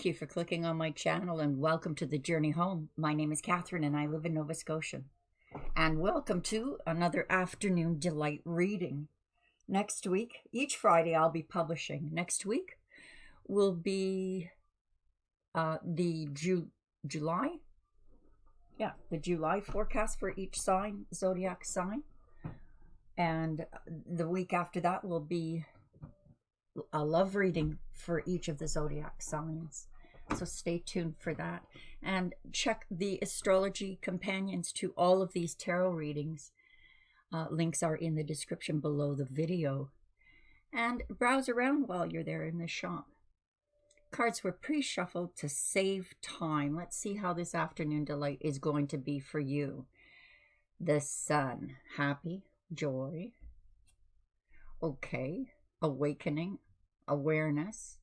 Thank you for clicking on my channel and welcome to the journey home. My name is Catherine and I live in Nova Scotia. And welcome to another afternoon delight reading. Next week, each Friday I'll be publishing. Next week will be the July forecast for each sign, zodiac sign. And the week after that will be a love reading for each of the zodiac signs. So stay tuned for that. And check the astrology companions to all of these tarot readings. Links are in the description below the video. And browse around while you're there in the shop. Cards were pre-shuffled to save time. Let's see how this afternoon delight is going to be for you. The Sun, happy, joy, okay, awakening, awareness.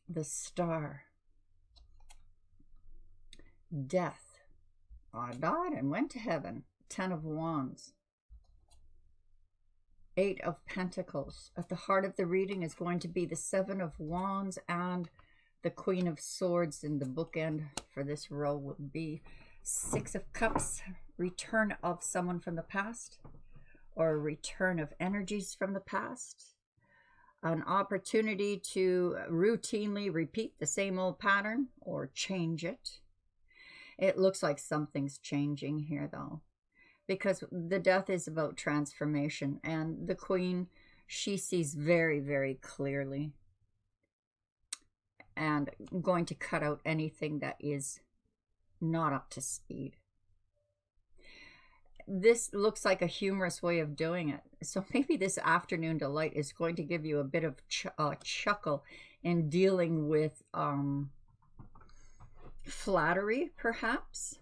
The Star, death. I died and went to heaven. 10 of Wands. 8 of Pentacles. At the heart of the reading is going to be the 7 of Wands and the Queen of Swords. And the bookend for this row will be 6 of Cups. Return of someone from the past, or a return of energies from the past. An opportunity to routinely repeat the same old pattern or change it. It looks like something's changing here though, because the death is about transformation, and the Queen, she sees very, very clearly and going to cut out anything that is not up to speed. This looks like a humorous way of doing it. So maybe this afternoon delight is going to give you a bit of chuckle in dealing with flattery, perhaps.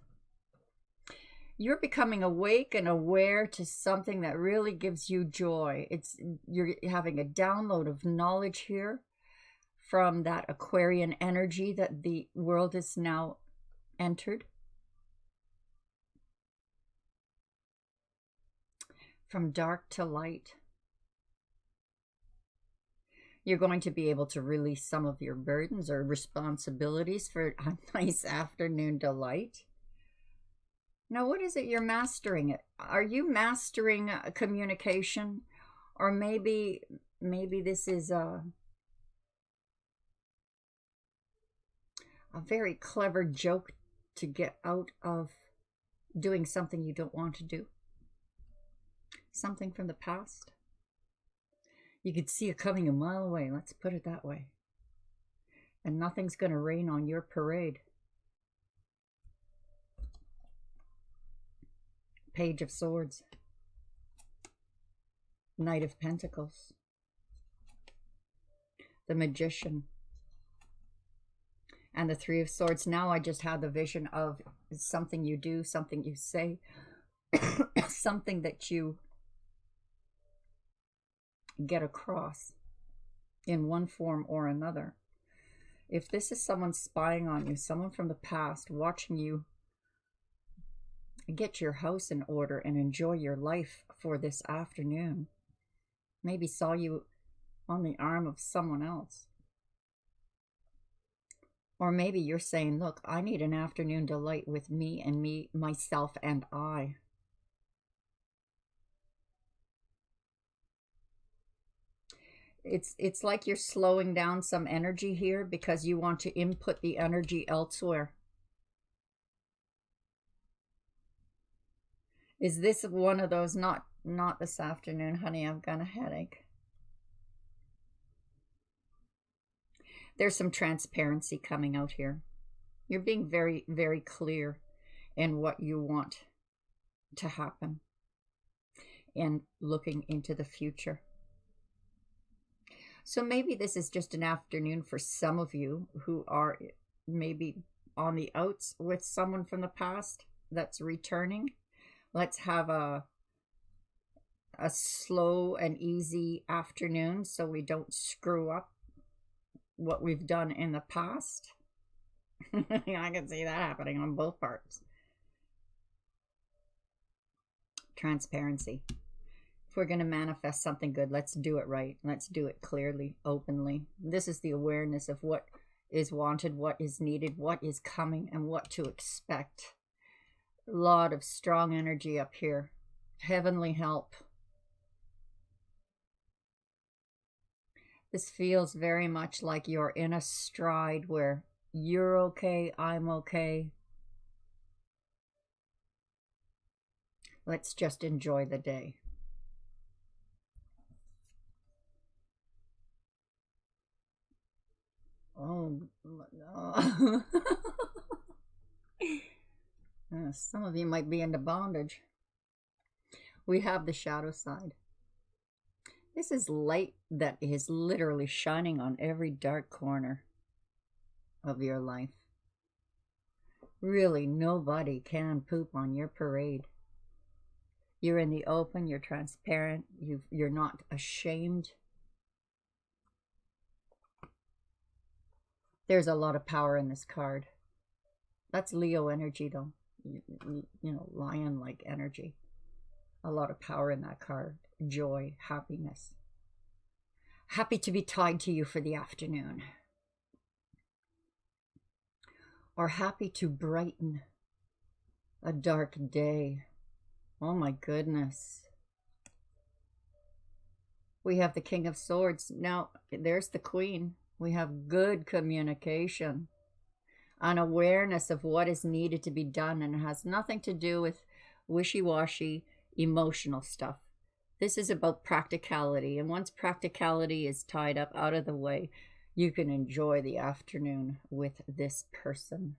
You're becoming awake and aware to something that really gives you joy. You're having a download of knowledge here from that Aquarian energy that the world is now entered. From dark to light. You're going to be able to release some of your burdens or responsibilities for a nice afternoon delight. Now, what is it you're mastering? Are you mastering communication? Or maybe this is a very clever joke to get out of doing something you don't want to do. Something from the past. You could see it coming a mile away, let's put it that way. And nothing's going to rain on your parade. Page of Swords. Knight of Pentacles. The Magician. And the Three of Swords. Now I just had the vision of something you do, something you say, something that you get across in one form or another. If this is someone spying on you, someone from the past watching you get your house in order and enjoy your life for this afternoon, maybe saw you on the arm of someone else, or maybe you're saying, look, I need an afternoon delight with me and me, myself and I. It's like you're slowing down some energy here because you want to input the energy elsewhere. Is this one of those, not this afternoon, honey, I've got a headache? There's some transparency coming out here. You're being very, very clear in what you want to happen and looking into the future. So maybe this is just an afternoon for some of you who are maybe on the outs with someone from the past that's returning. Let's have a slow and easy afternoon so we don't screw up what we've done in the past. I can see that happening on both parts. Transparency. If we're going to manifest something good, let's do it right. Let's do it clearly, openly. This is the awareness of what is wanted, what is needed, what is coming, and what to expect. A lot of strong energy up here. Heavenly help. This feels very much like you're in a stride where you're okay, I'm okay. Let's just enjoy the day. Oh, no. Some of you might be into bondage. We have the shadow side. This is light that is literally shining on every dark corner of your life. Really, nobody can poop on your parade. You're in the open, you're transparent, you're not ashamed. There's a lot of power in this card. That's Leo energy, though. You know, lion-like energy. A lot of power in that card. Joy, happiness. Happy to be tied to you for the afternoon. Or happy to brighten a dark day. Oh my goodness. We have the King of Swords. Now, there's the Queen. We have good communication. An awareness of what is needed to be done, and it has nothing to do with wishy-washy emotional stuff. This is about practicality, and once practicality is tied up out of the way, you can enjoy the afternoon with this person.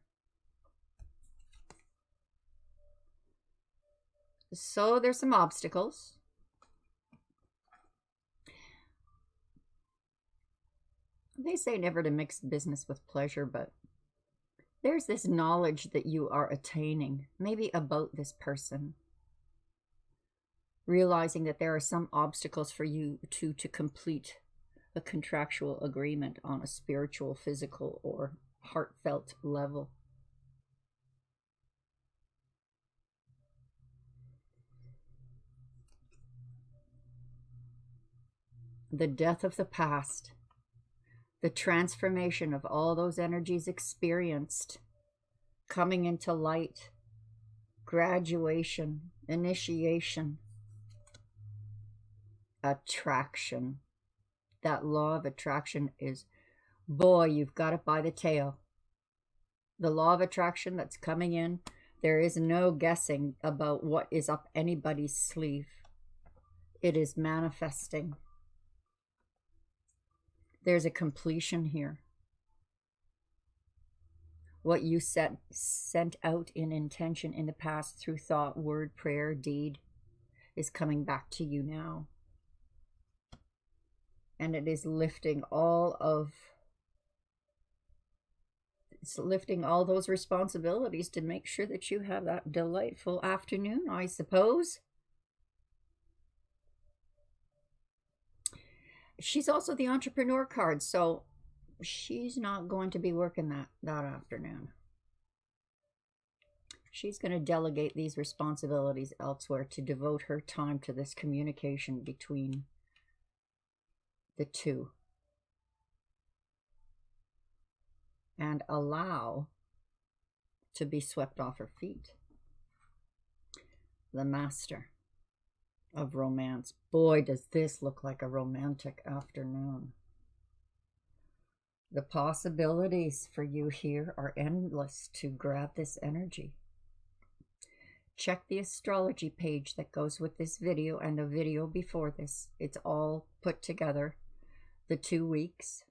So there's some obstacles. They say never to mix business with pleasure, but there's this knowledge that you are attaining, maybe about this person. Realizing that there are some obstacles for you to complete a contractual agreement on a spiritual, physical, or heartfelt level. The death of the past. The transformation of all those energies experienced, coming into light, graduation, initiation, attraction. That law of attraction is, boy, you've got it by the tail. The law of attraction that's coming in, there is no guessing about what is up anybody's sleeve. It is manifesting. There's a completion here. What you sent out in intention in the past through thought, word, prayer, deed is coming back to you now. And it is lifting all those responsibilities to make sure that you have that delightful afternoon, I suppose. She's also the entrepreneur card, so she's not going to be working that afternoon. She's going to delegate these responsibilities elsewhere to devote her time to this communication between the two. And allow to be swept off her feet. The Master of Romance. Boy, does this look like a romantic afternoon. The possibilities for you here are endless to grab this energy. Check the astrology page that goes with this video and the video before this. It's all put together. The 2 weeks.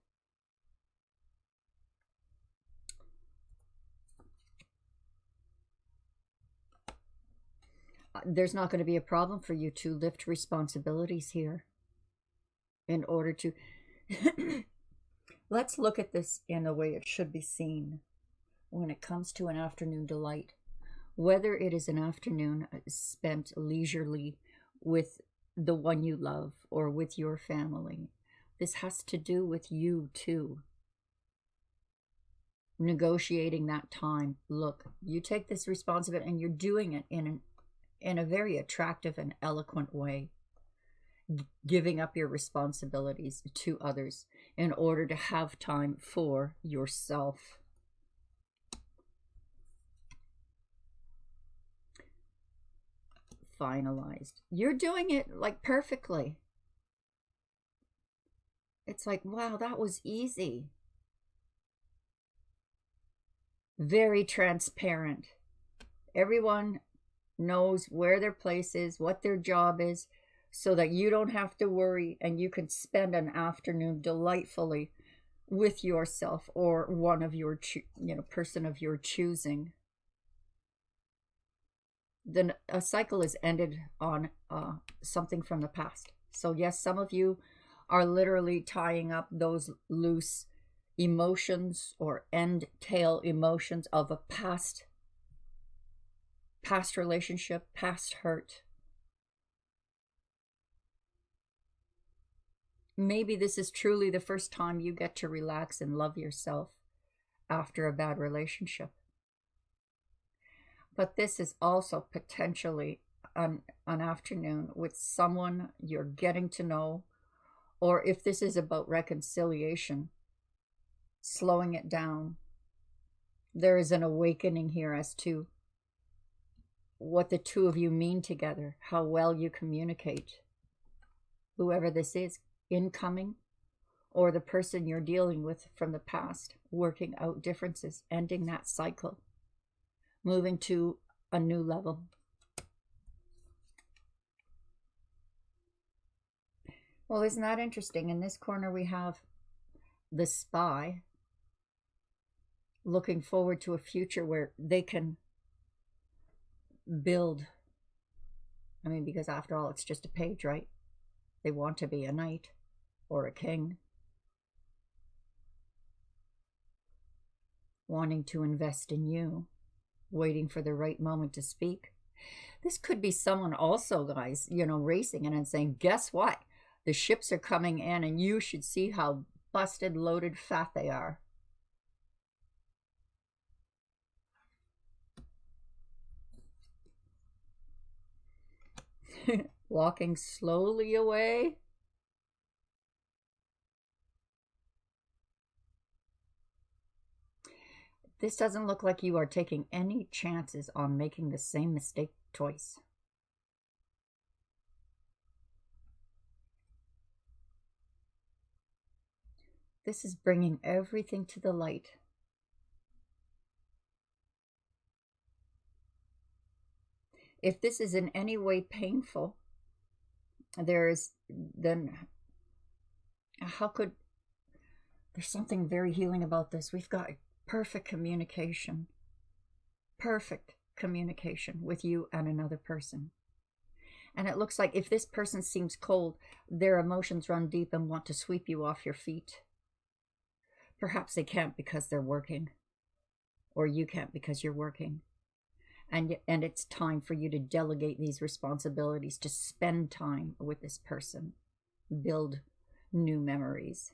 There's not going to be a problem for you to lift responsibilities here in order to... Let's look at this in the way it should be seen when it comes to an afternoon delight. Whether it is an afternoon spent leisurely with the one you love or with your family, this has to do with you too. Negotiating that time. Look, you take this responsibility and you're doing it in a very attractive and eloquent way. giving up your responsibilities to others in order to have time for yourself. Finalized. You're doing it like perfectly. It's like, wow, that was easy. Very transparent. Everyone knows where their place is, what their job is, so that you don't have to worry and you can spend an afternoon delightfully with yourself or one of your person of your choosing. Then a cycle is ended on something from the past. So yes, some of you are literally tying up those loose emotions or end tail emotions of a past relationship, past hurt. Maybe this is truly the first time you get to relax and love yourself after a bad relationship. But this is also potentially an afternoon with someone you're getting to know, or if this is about reconciliation, slowing it down. There is an awakening here as to what the two of you mean together, how well you communicate. Whoever this is, incoming, or the person you're dealing with from the past, working out differences, ending that cycle, moving to a new level. Well, isn't that interesting? In this corner we have the spy looking forward to a future where they can build. I mean, because after all, it's just a page, right? They want to be a knight or a king, wanting to invest in you, waiting for the right moment to speak. This could be someone also, guys, racing in and saying, guess what? The ships are coming in and you should see how busted, loaded, fat they are. Walking slowly away. This doesn't look like you are taking any chances on making the same mistake twice. This is bringing everything to the light. If this is in any way painful, then how could, there's something very healing about this. We've got perfect communication with you and another person. And it looks like if this person seems cold, their emotions run deep and want to sweep you off your feet. Perhaps they can't because they're working, or you can't because you're working. And it's time for you to delegate these responsibilities, to spend time with this person, build new memories.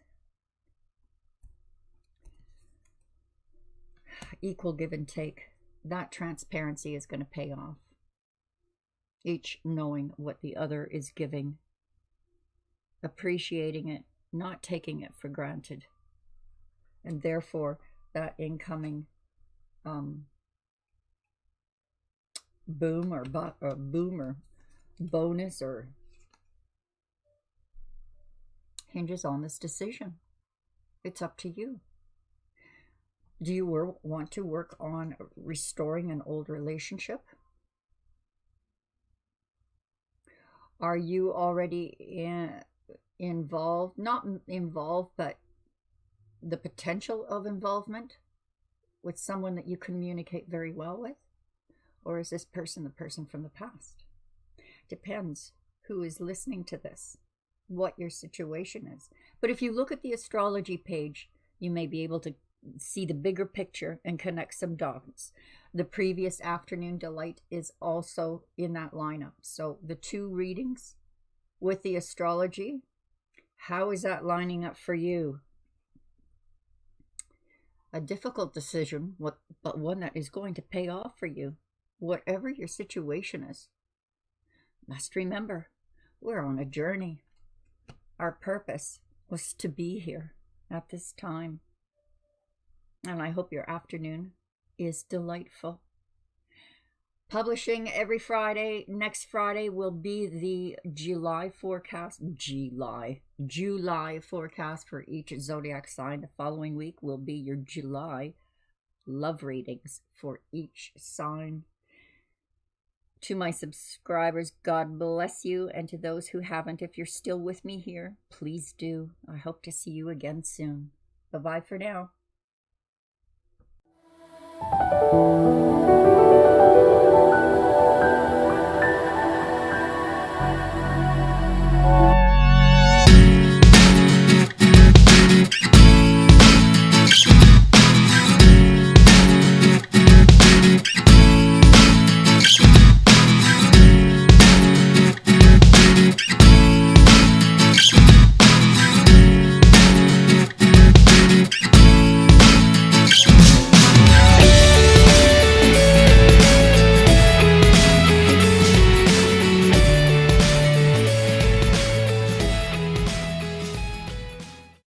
Equal give and take. That transparency is going to pay off. Each knowing what the other is giving, appreciating it, not taking it for granted. And therefore, that incoming boom or bonus or hinges on this decision. It's up to you. Do you want to work on restoring an old relationship? Are you already involved? Not involved, but the potential of involvement with someone that you communicate very well with? Or is this person the person from the past? Depends who is listening to this, what your situation is. But if you look at the astrology page, you may be able to see the bigger picture and connect some dots. The previous afternoon delight is also in that lineup. So the two readings with the astrology, how is that lining up for you? A difficult decision, but one that is going to pay off for you, whatever your situation is. Must remember, We're on a journey. Our purpose was to be here at this time. And I hope your afternoon is delightful. Publishing every Friday. Next Friday will be the July forecast. July forecast for each zodiac sign. The following week will be your July love readings for each sign. To my subscribers, God bless you. And to those who haven't, if you're still with me here, please do. I hope to see you again soon. Bye-bye for now.